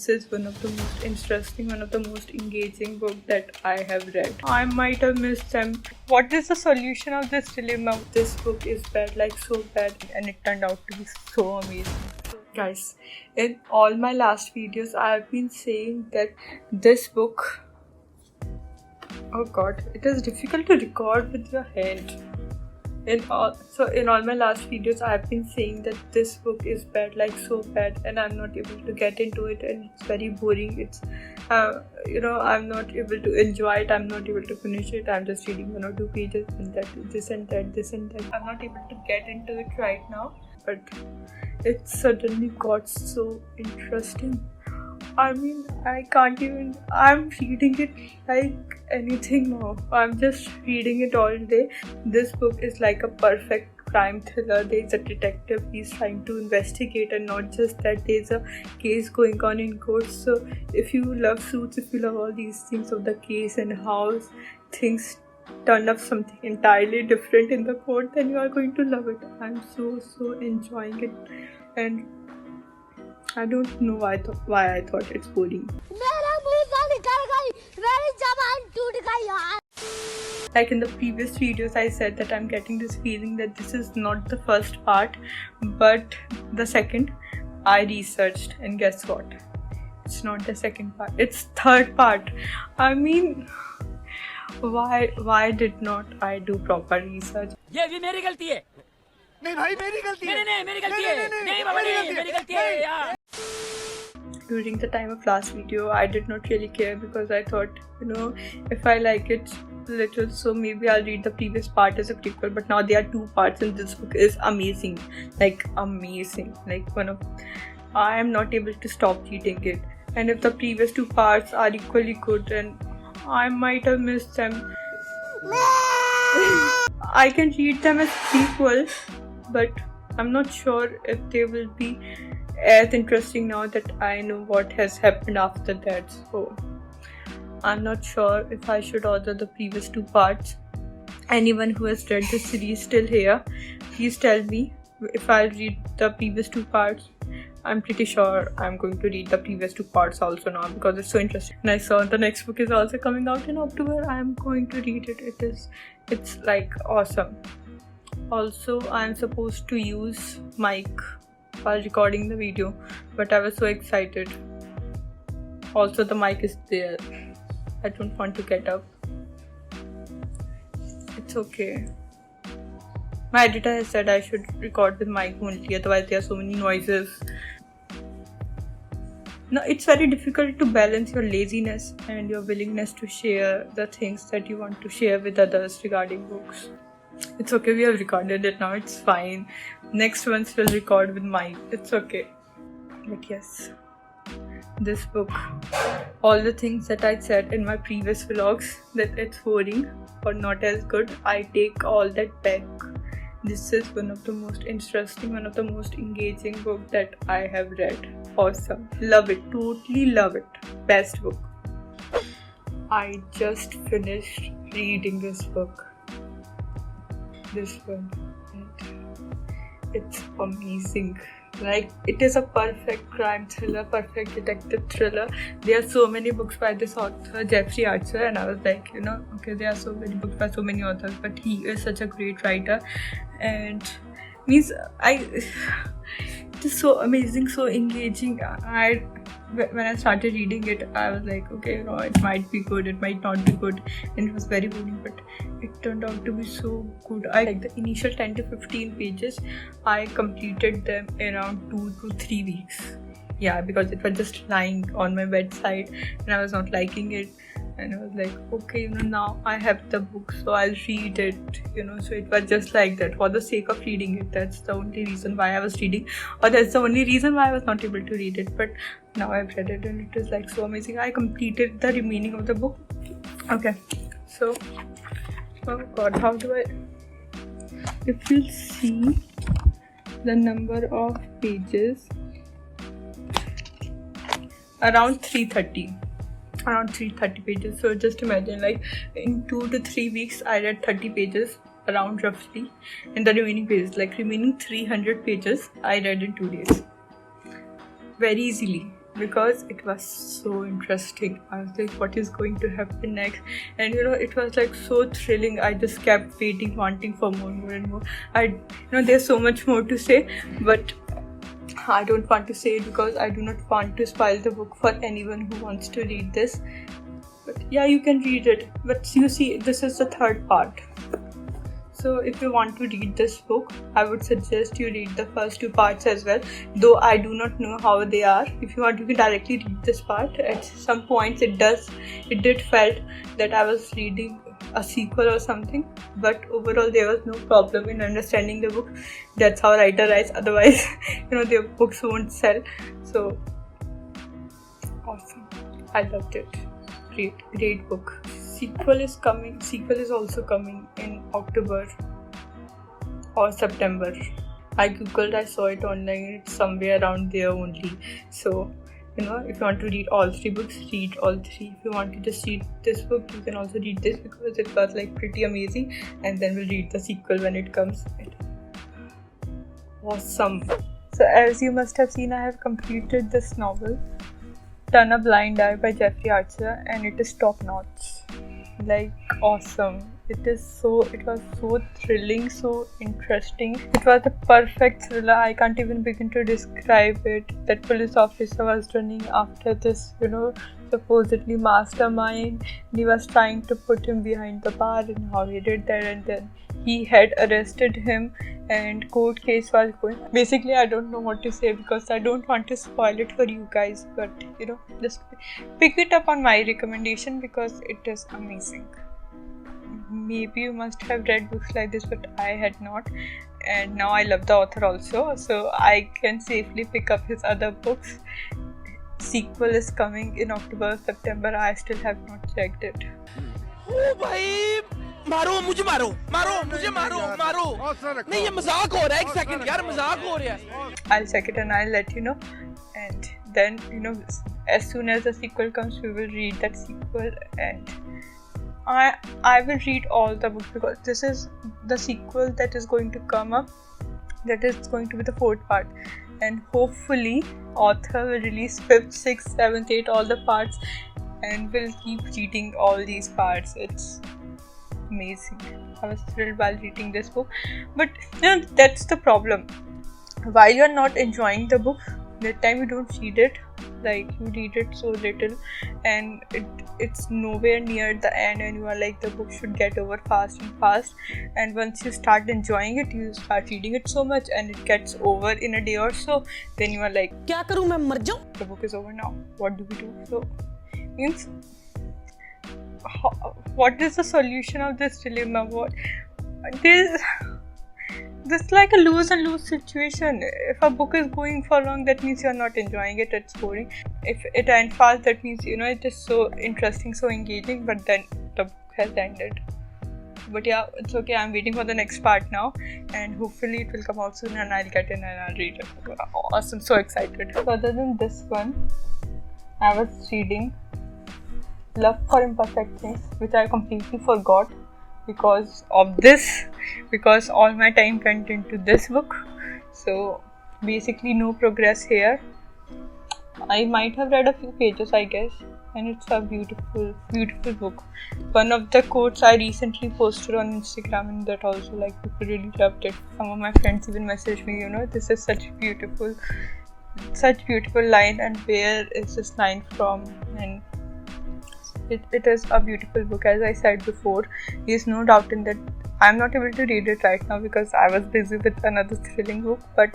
This is one of the most interesting, one of the most engaging books that I have read. I might have missed them. What is the solution of this dilemma? This book is bad, like so bad, and it turned out to be so amazing. Guys, in all my last videos, I have been saying that this book... Oh god, it is difficult to record with your hand. In all my last videos, I have been saying that this book is bad, like so bad, and I'm not able to get into it, and it's very boring. It's I'm not able to enjoy it. I'm not able to finish it. I'm just reading 1 or 2 pages, and this and that. I'm not able to get into it right now, but it suddenly got so interesting. I mean, I'm reading it like anything now. I'm just reading it all day. This book is like a perfect crime thriller. There's a detective, he's trying to investigate, and not just that, there's a case going on in court. So if you love Suits, if you love all these things of the case and how things turn up something entirely different in the court, then you are going to love it. I'm so enjoying it, and I don't know why I thought it's boring. Like in the previous videos, I said that I'm getting this feeling that this is not the first part, but the second. I researched, and guess what? It's not the second part. It's third part. I mean, why did not I do proper research? ये भी मेरी गलती है। नहीं भाई मेरी गलती है। नहीं मेरी गलती है। नहीं बाबा नहीं मेरी गलती है यार। During the time of last video, I did not really care because I thought, if I like it little, so maybe I'll read the previous part as a prequel. But now there are 2 parts, and this book is amazing, like amazing. I am not able to stop reading it. And if the previous 2 parts are equally good, then I might have missed them. I can read them as prequel, but I'm not sure if they will be as interesting now that I know what has happened after that. So I'm not sure if I should order the previous 2 parts. Anyone who has read the series still here, please tell me if I'll read the previous 2 parts. I'm pretty sure I'm going to read the previous 2 parts also now because it's so interesting. And I saw the next book is also coming out in October. I'm going to read it. It's like awesome. Also, I'm supposed to use mic while recording the video, but I was so excited. Also, the mic is there. I don't want to get up. It's okay. My editor has said I should record with mic only, otherwise there are so many noises. Now, it's very difficult to balance your laziness and your willingness to share the things that you want to share with others regarding books. It's okay, we have recorded it now, it's fine. Next ones will record with mic, it's okay. But yes, this book, all the things that I said in my previous vlogs, that it's boring or not as good, I take all that back. This is one of the most interesting, one of the most engaging book that I have read. Awesome. Love it. Totally love it. Best book. I just finished reading this book. This one. It's amazing. Like, it is a perfect crime thriller, perfect detective thriller. There are so many books by this author, Jeffrey Archer, and I was like, okay, there are so many books by so many authors, but he is such a great writer, and it is so amazing, so engaging. When I started reading it, I was like, okay, it might be good, it might not be good, and it was very boring, but it turned out to be so good. I like the initial 10 to 15 pages. I completed them around 2 to 3 weeks. Yeah, because it was just lying on my bedside, and I was not liking it. And I was like, okay, now I have the book, so I'll read it, so it was just like that, for the sake of reading it. That's the only reason why I was reading, or that's the only reason why I was not able to read it. But now I've read it, and it is like so amazing. I completed the remaining of the book. Okay, so, oh god, how do I, if you see the number of pages, around 330 pages. So just imagine, like, in 2 to 3 weeks I read 30 pages around roughly, and the remaining remaining 300 pages I read in 2 days very easily. because it was so interesting. I was like, what is going to happen next? And it was like so thrilling. I just kept waiting, wanting for more and more. There's so much more to say, but I don't want to say it because I do not want to spoil the book for anyone who wants to read this. But yeah, you can read it. But you see, this is the third part. So if you want to read this book, I would suggest you read the first 2 parts as well. Though I do not know how they are. If you want, you can directly read this part. At some points, it did felt that I was reading a sequel or something. But overall, there was no problem in understanding the book. That's how writer writes. Otherwise, their books won't sell. So awesome. I loved it. Great book. Sequel is also coming in October or September. I googled, I saw it online, it's somewhere around there only. So, if you want to read all 3 books, read all 3. If you want to just read this book, you can also read this because it was like pretty amazing. And then we'll read the sequel when it comes. Awesome. So as you must have seen, I have completed this novel, Turn a Blind Eye by Akshara, and it is top notch. Like awesome. It was so thrilling, so interesting. It was a perfect thriller. I can't even begin to describe it. That police officer was running after this, supposedly mastermind. He was trying to put him behind the bar, and how he did that, and then he had arrested him, and court case was going. Basically, I don't know what to say because I don't want to spoil it for you guys, but just pick it up on my recommendation because it is amazing. Maybe you must have read books like this, but I had not, and now I love the author also, so I can safely pick up his other books. Sequel is coming in October, September. I still have not checked it. ओ भाई मुझे मारो नहीं ये मजाक हो रहा है एक सेकंड यार मजाक हो रहा है I'll check it and I'll let you know, and then as soon as the sequel comes, we will read that sequel, and I will read all the books because this is the sequel that is going to come up. That is going to be the 4th part, and hopefully author will release 5th, 6th, 7th, 8th, all the parts, and we'll keep reading all these parts. It's amazing. I was thrilled while reading this book, but that's the problem. While you're not enjoying the book, that time you don't read it. Like you read it so little, and it's nowhere near the end, and you are like the book should get over fast. And once you start enjoying it, you start reading it so much, and it gets over in a day or so. Then you are like, क्या करूं मैं मर जाऊं? The book is over now. What do we do? So means what is the solution of this dilemma? This is like a lose and lose situation. If a book is going for long, that means you're not enjoying it, it's boring. If it ends fast, that means it is so interesting, so engaging, but then the book has ended. But yeah, it's okay. I'm waiting for the next part now, and hopefully it will come out soon, and I'll get in and I'll read it. Awesome, so excited. So other than this one, I was reading Love for Imperfect Things, which I completely forgot because all my time went into this book. So basically no progress here. I might have read a few pages, I guess, and it's a beautiful book. One of the quotes I recently posted on Instagram, and that also people really loved it. Some of my friends even messaged me, this is such beautiful line, and where is this line from? And it is a beautiful book. As I said before, there's no doubt in that. I'm not able to read it right now because I was busy with another thrilling book, but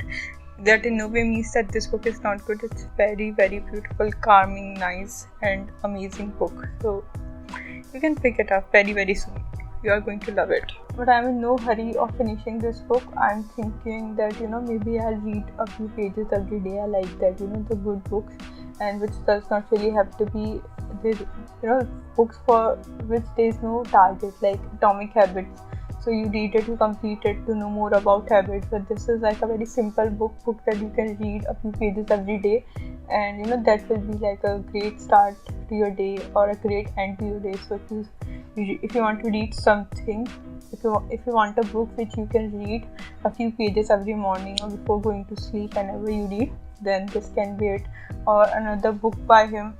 that in no way means that this book is not good. It's very, very beautiful, calming, nice, and amazing book. So you can pick it up very, very soon. You are going to love it. But I'm in no hurry of finishing this book. I'm thinking that maybe I'll read a few pages every day. I like that, the good books, and which does not really have to be books for which there is no target, like Atomic Habits. So you read it, you complete it to know more about habits. But this is like a very simple book that you can read a few pages every day, and that will be like a great start to your day or a great end to your day. So if you want to read something, if you want a book which you can read a few pages every morning or before going to sleep, whenever you read, then this can be it. Or another book by him,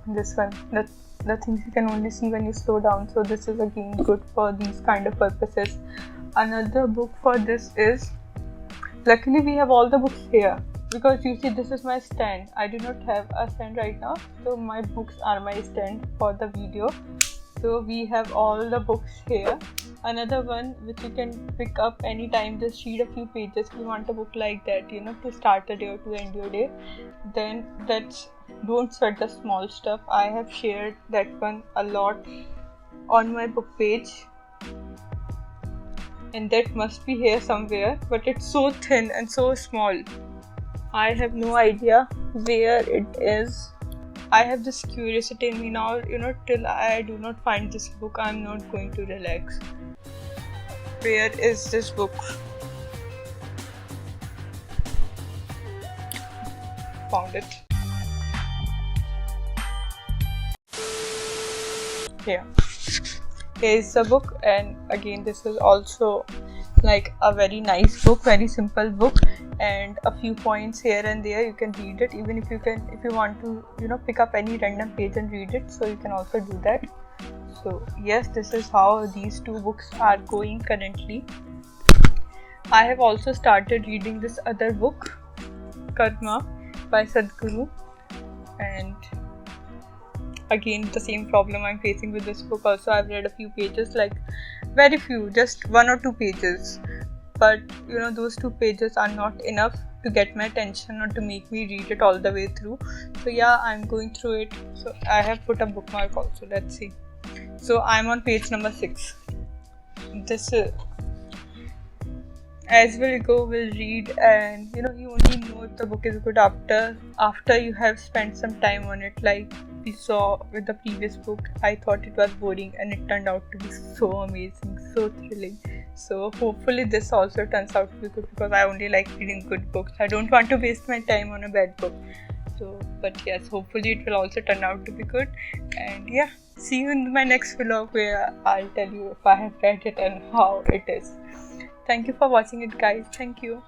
this one, the things you can only see when you slow down. So this is again good for these kind of purposes. Another book for this is, luckily we have all the books here, because you see this is my stand. I do not have a stand right now, so my books are my stand for the video. So we have all the books here. Another one which you can pick up anytime, just read a few pages if you want a book like that, to start a day or to end your day. Then don't sweat the small stuff. I have shared that one a lot on my book page, and that must be here somewhere, but it's so thin and so small. I have no idea where it is. I have this curiosity in me now, till I do not find this book, I'm not going to relax. Where is this book? Found it. Here. Here is the book, and again this is also like a very nice book, very simple book, and a few points here and there you can read it. Even if you want to pick up any random page and read it, so you can also do that. So yes, this is how these two books are going currently. I have also started reading this other book, Karma by Sadhguru, and again the same problem I'm facing with this book also. I've read a few pages, like very few, just 1 or 2 pages, but those 2 pages are not enough to get my attention or to make me read it all the way through. So yeah, I'm going through it. So I have put a bookmark also. Let's see. So I'm on page number 6. This as we'll go, we'll read, and you only know if the book is good after you have spent some time on it. Like we saw with the previous book, I thought it was boring and it turned out to be so amazing, so thrilling. So hopefully this also turns out to be good, because I only like reading good books. I don't want to waste my time on a bad book. So, but yes, hopefully it will also turn out to be good. And yeah, see you in my next vlog, where I'll tell you if I have read it and how it is. Thank you for watching it, guys. Thank you.